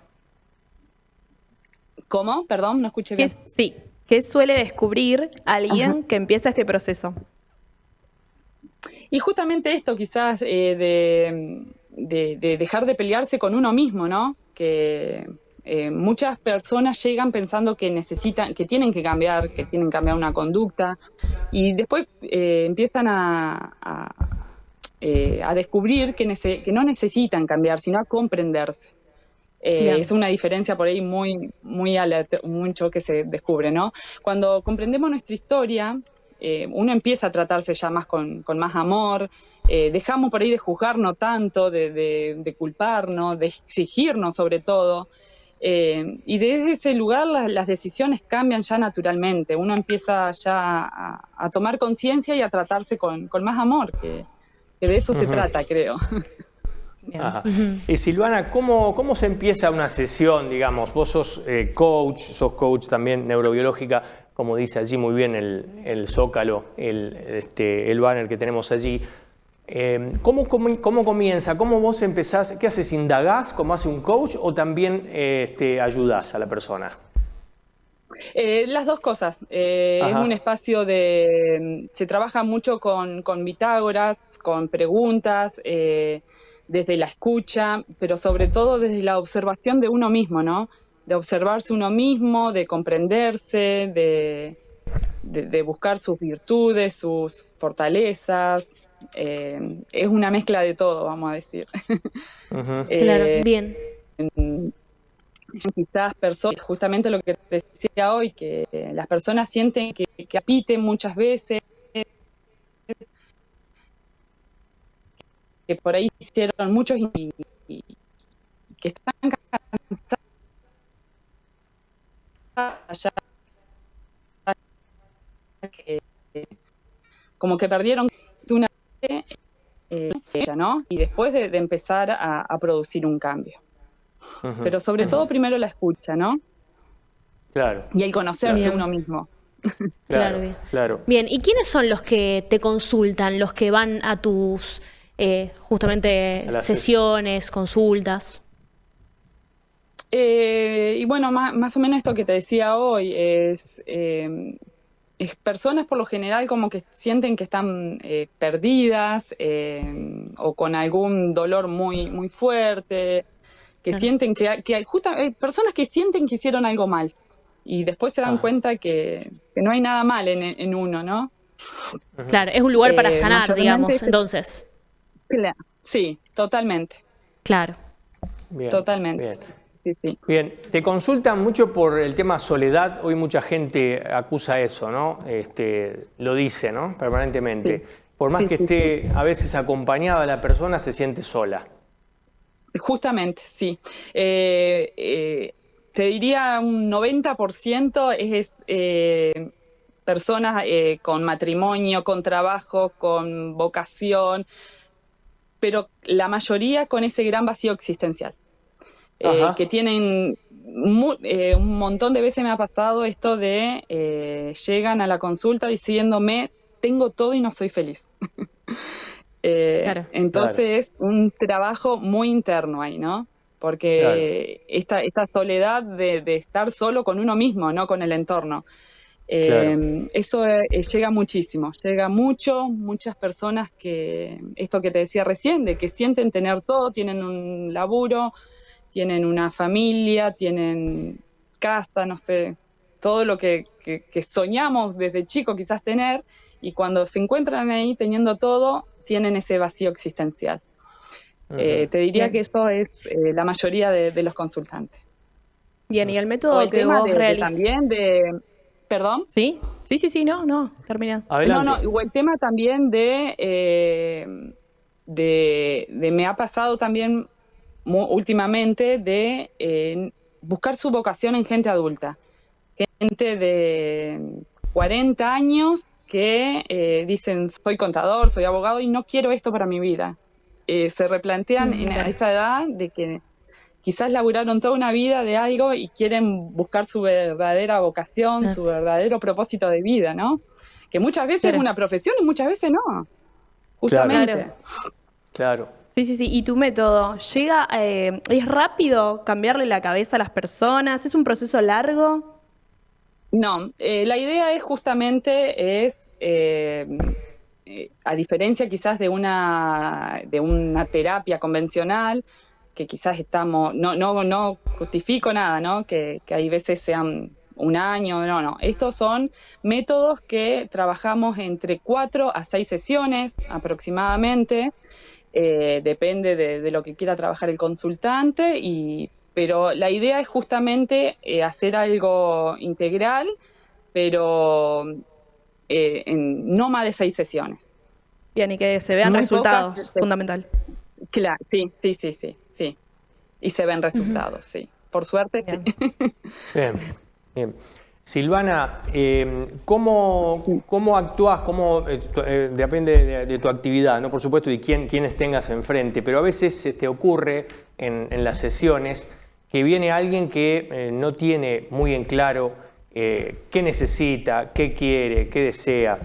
¿Cómo? Perdón, no escuché bien. Sí, ¿qué suele descubrir alguien que empieza este proceso? Y justamente esto quizás de dejar de pelearse con uno mismo, ¿no? Que muchas personas llegan pensando que tienen que cambiar una conducta y después empiezan a descubrir que no necesitan cambiar, sino a comprenderse. Es una diferencia por ahí mucho que se descubre, ¿no? Cuando comprendemos nuestra historia, uno empieza a tratarse ya más con más amor, dejamos por ahí de juzgarnos tanto, de culparnos, de exigirnos sobre todo, y desde ese lugar las decisiones cambian ya naturalmente, uno empieza ya a tomar conciencia y a tratarse con más amor, que de eso se trata, creo. Ajá. Silvana, ¿cómo se empieza una sesión, digamos? Vos sos coach también neurobiológica, como dice allí muy bien el zócalo, el banner que tenemos allí. ¿Cómo comienza? ¿Cómo vos empezás? ¿Qué haces? ¿Indagás como hace un coach o también ayudás a la persona? Las dos cosas. Es un espacio se trabaja mucho con bitágoras, con preguntas, desde la escucha, pero sobre todo desde la observación de uno mismo, ¿no? De observarse uno mismo, de comprenderse, de buscar sus virtudes, sus fortalezas. Es una mezcla de todo, vamos a decir. Claro, bien. Quizás personas, justamente lo que te decía hoy, que las personas sienten que repiten muchas veces, que por ahí hicieron muchos y que están cansadas, como que perdieron una ¿no? Y después de empezar a producir un cambio. Pero sobre todo primero la escucha, ¿no? Claro. Y el conocerse uno mismo. Claro, bien. Claro. Bien, ¿y quiénes son los que te consultan, los que van a tus justamente sesiones, consultas? Y bueno, más o menos esto que te decía hoy es personas por lo general como que sienten que están perdidas o con algún dolor muy, muy fuerte, que sienten que hay personas que sienten que hicieron algo mal y después se dan cuenta que no hay nada mal en uno, ¿no? Claro, es un lugar para sanar, digamos, entonces. Claro, sí, totalmente. Claro. Bien, totalmente. Bien. Sí, sí. Bien, te consultan mucho por el tema soledad. Hoy mucha gente acusa eso, ¿no? Lo dice, ¿no? Permanentemente. Sí. Por más que esté a veces acompañada la persona, se siente sola. Justamente, sí. Te diría un 90% es personas con matrimonio, con trabajo, con vocación, pero la mayoría con ese gran vacío existencial. Que tienen un montón de veces me ha pasado esto de llegan a la consulta diciéndome tengo todo y no soy feliz. Claro. Entonces es un trabajo muy interno ahí, ¿no? Porque esta soledad de estar solo con uno mismo, no con el entorno. Eso llega muchísimo, llega muchas personas que, esto que te decía recién, de que sienten tener todo, tienen un laburo, tienen una familia, tienen casa, no sé, todo lo que soñamos desde chico quizás tener, y cuando se encuentran ahí teniendo todo, tienen ese vacío existencial. Te diría que eso es la mayoría de los consultantes. Bien, y el método que vos realizás. También ¿Perdón? ¿Sí? Sí, no, termina. Adelante. O el tema también de me ha pasado también últimamente de buscar su vocación en gente adulta, gente de 40 años que dicen soy contador, soy abogado y no quiero esto para mi vida. Se replantean en esa edad de que quizás laburaron toda una vida de algo y quieren buscar su verdadera vocación, su verdadero propósito de vida, ¿no? Que muchas veces es una profesión y muchas veces no. Justamente. Claro. Sí. ¿Y tu método llega, es rápido cambiarle la cabeza a las personas? ¿Es un proceso largo? No, la idea es justamente a diferencia quizás de una terapia convencional, que quizás estamos, no justifico nada, ¿no? Que hay veces sean un año, no. Estos son métodos que trabajamos entre 4 a 6 sesiones aproximadamente. Depende de lo que quiera trabajar el consultante, pero la idea es justamente hacer algo integral, pero no más de 6 sesiones. Bien, y que se vean muy resultados, pocas, fundamental. Claro, sí. Y se ven resultados, sí. Por suerte, bien. Sí. Bien. Silvana, ¿cómo actúas? Depende de tu actividad, ¿no? Por supuesto, y quiénes tengas enfrente, pero a veces te ocurre en las sesiones que viene alguien que no tiene muy en claro qué necesita, qué quiere, qué desea.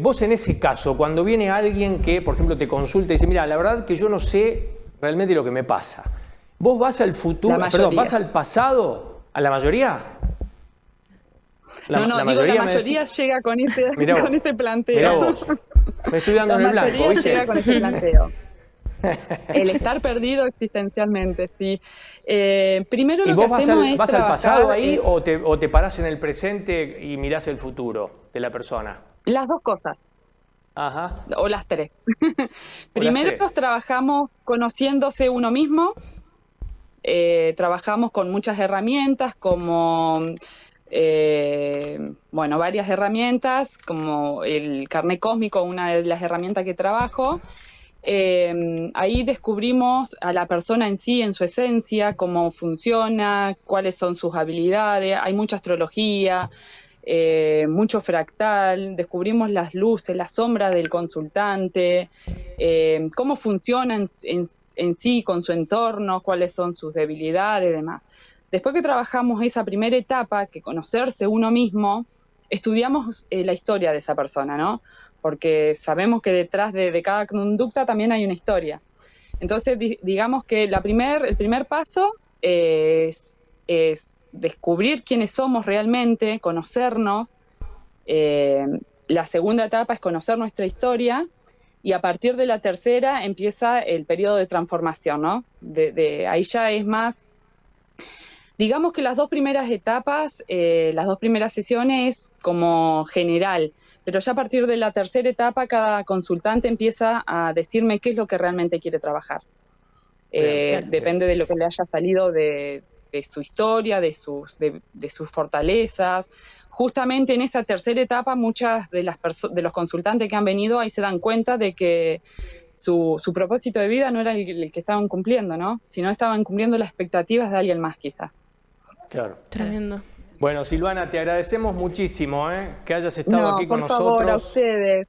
Vos en ese caso, cuando viene alguien que, por ejemplo, te consulta y dice, mira, la verdad que yo no sé realmente lo que me pasa. ¿Vos vas al futuro, vas al pasado, a la mayoría? La mayoría llega con este planteo. Mirá vos, me estoy dando en el blanco. La mayoría llega con este planteo. El estar perdido existencialmente, sí. Primero lo ¿Y vos que hacemos es vas al pasado ahí trabajar, o te parás en el presente y mirás el futuro de la persona? las dos cosas. Ajá. O las tres. Primero tres. trabajamos conociéndose uno mismo, trabajamos con muchas herramientas como, varias herramientas, como el carnet cósmico, una de las herramientas que trabajo. Ahí descubrimos a la persona en sí, en su esencia, cómo funciona, cuáles son sus habilidades, hay mucha astrología, mucho fractal, descubrimos las luces, las sombras del consultante, cómo funciona en sí con su entorno, cuáles son sus debilidades y demás. Después que trabajamos esa primera etapa, que conocerse uno mismo, estudiamos la historia de esa persona, ¿no? Porque sabemos que detrás de cada conducta también hay una historia. Entonces, digamos que el primer paso es descubrir quiénes somos realmente, conocernos. La segunda etapa es conocer nuestra historia y a partir de la tercera empieza el periodo de transformación, ¿no? Ahí ya es más, digamos que las dos primeras etapas, las dos primeras sesiones como general, pero ya a partir de la tercera etapa cada consultante empieza a decirme qué es lo que realmente quiere trabajar. Depende de lo que le haya salido de su historia, de sus fortalezas. Justamente en esa tercera etapa muchas de los consultantes que han venido ahí se dan cuenta de que su propósito de vida no era el que estaban cumpliendo, ¿no? Sino estaban cumpliendo las expectativas de alguien más quizás. Claro. Tremendo. Bueno, Silvana, te agradecemos muchísimo que hayas estado aquí con por favor, nosotros. a ustedes.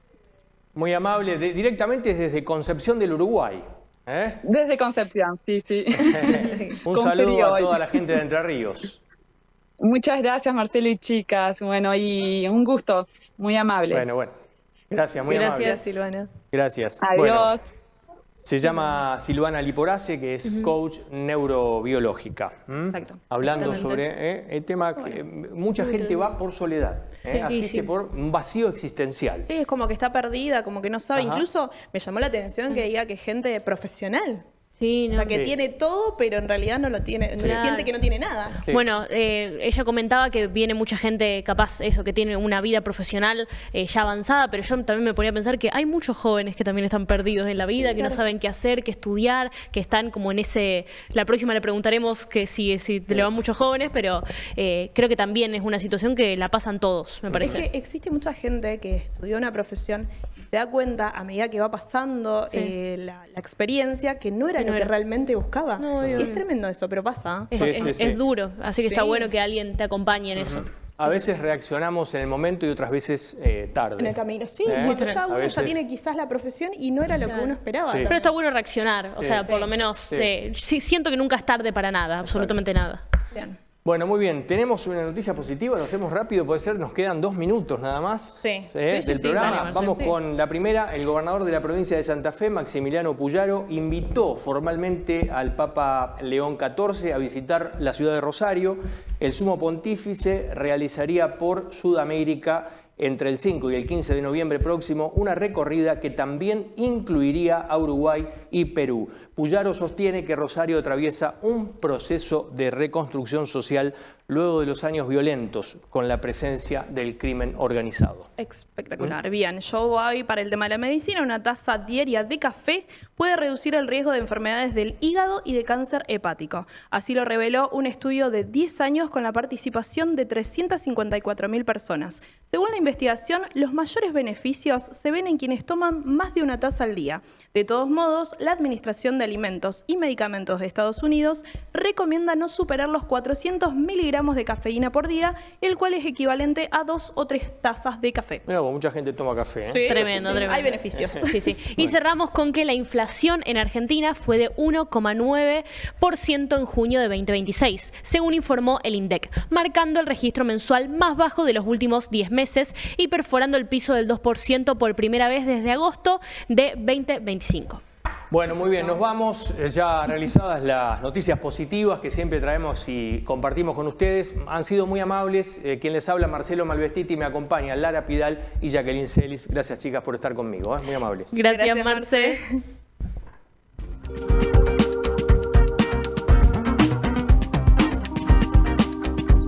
Muy amable, directamente desde Concepción del Uruguay. Desde Concepción, sí. Un saludo a toda la gente de Entre Ríos. Muchas gracias, Marcelo y chicas. Bueno, y un gusto, muy amable. Bueno. Gracias, muy amable. Gracias, Silvana. Gracias. Adiós. Bueno, se llama Silvana Liporace, que es coach neurobiológica. Exacto. Hablando sobre el tema que mucha gente va por soledad, asiste por un vacío existencial. Sí, es como que está perdida, como que no sabe. Ajá. Incluso me llamó la atención que diga que gente profesional. Sí, O sea, que tiene todo, pero en realidad no lo tiene, siente que no tiene nada. Sí. Bueno, ella comentaba que viene mucha gente capaz, eso, que tiene una vida profesional ya avanzada, pero yo también me ponía a pensar que hay muchos jóvenes que también están perdidos en la vida, que no saben qué hacer, qué estudiar, que están como en ese... La próxima le preguntaremos que si le van muchos jóvenes, pero creo que también es una situación que la pasan todos, me parece. Es que existe mucha gente que estudió una profesión y se da cuenta a medida que va pasando la experiencia que no era lo que realmente buscaba. Y es tremendo eso, pero pasa. Es duro, así que está bueno que alguien te acompañe en eso. A veces reaccionamos en el momento y otras veces tarde. En el camino, sí. Cuando ya uno ya tiene quizás la profesión y no era lo que uno esperaba. Sí. Pero está bueno reaccionar, o sea, por lo menos siento que nunca es tarde para nada, absolutamente nada. Bien. Bueno, muy bien. Tenemos una noticia positiva, lo hacemos rápido, puede ser, nos quedan 2 minutos nada más del programa. Dale, Vamos con la primera. El gobernador de la provincia de Santa Fe, Maximiliano Puyaro, invitó formalmente al Papa León XIV a visitar la ciudad de Rosario. El sumo pontífice realizaría por Sudamérica entre el 5 y el 15 de noviembre próximo una recorrida que también incluiría a Uruguay y Perú. Puyaro sostiene que Rosario atraviesa un proceso de reconstrucción social luego de los años violentos con la presencia del crimen organizado. Espectacular. Bien, yo voy para el tema de la medicina. Una taza diaria de café puede reducir el riesgo de enfermedades del hígado y de cáncer hepático. Así lo reveló un estudio de 10 años con la participación de 354.000 personas. Según la investigación, los mayores beneficios se ven en quienes toman más de una taza al día. De todos modos, la Administración de Alimentos y Medicamentos de Estados Unidos recomienda no superar los 400 miligramos de cafeína por día, el cual es equivalente a 2 o 3 tazas de café. Mira, mucha gente toma café. Sí, Tremendo. Hay beneficios. Sí. Y cerramos con que la inflación en Argentina fue de 1,9% en junio de 2026, según informó el INDEC, marcando el registro mensual más bajo de los últimos 10 meses y perforando el piso del 2% por primera vez desde agosto de 2025. Bueno, muy bien, nos vamos ya realizadas las noticias positivas que siempre traemos y compartimos con ustedes. Han sido muy amables. Quien les habla, Marcelo Malvestiti, me acompaña Lara Pidal y Jacqueline Celis. Gracias, chicas, por estar conmigo. Muy amables. Gracias, Marce.